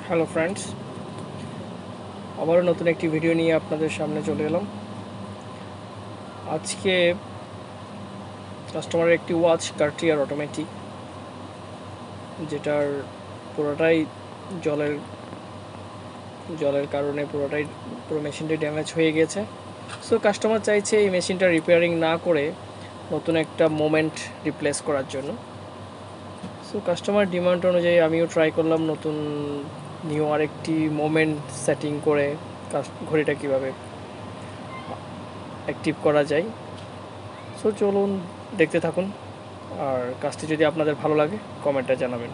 Hello friends, আবারও নতুন একটি ভিডিও নিয়ে আপনাদের সামনে চলে এলাম। আজকে কাস্টমারের একটি ওয়াচ কার্টিয়ার অটোমেটিক, যেটার পুরোটাই জলের জলের কারণে পুরো মেশিনটি ড্যামেজ হয়ে গেছে। সো কাস্টমার চাইছে এই মেশিনটা রিপেয়ারিং না করে নতুন একটা মোমেন্ট রিপ্লেস করার জন্য। সো কাস্টমার ডিমান্ড অনুযায়ী আমিও ট্রাই করলাম নতুন নিউ আরেকটি মোমেন্ট সেটিং করে ঘড়িটা কীভাবে অ্যাক্টিভ করা যায়। সো চলুন দেখতে থাকুন, আর কাজটি যদি আপনাদের ভালো লাগে কমেন্টে জানাবেন।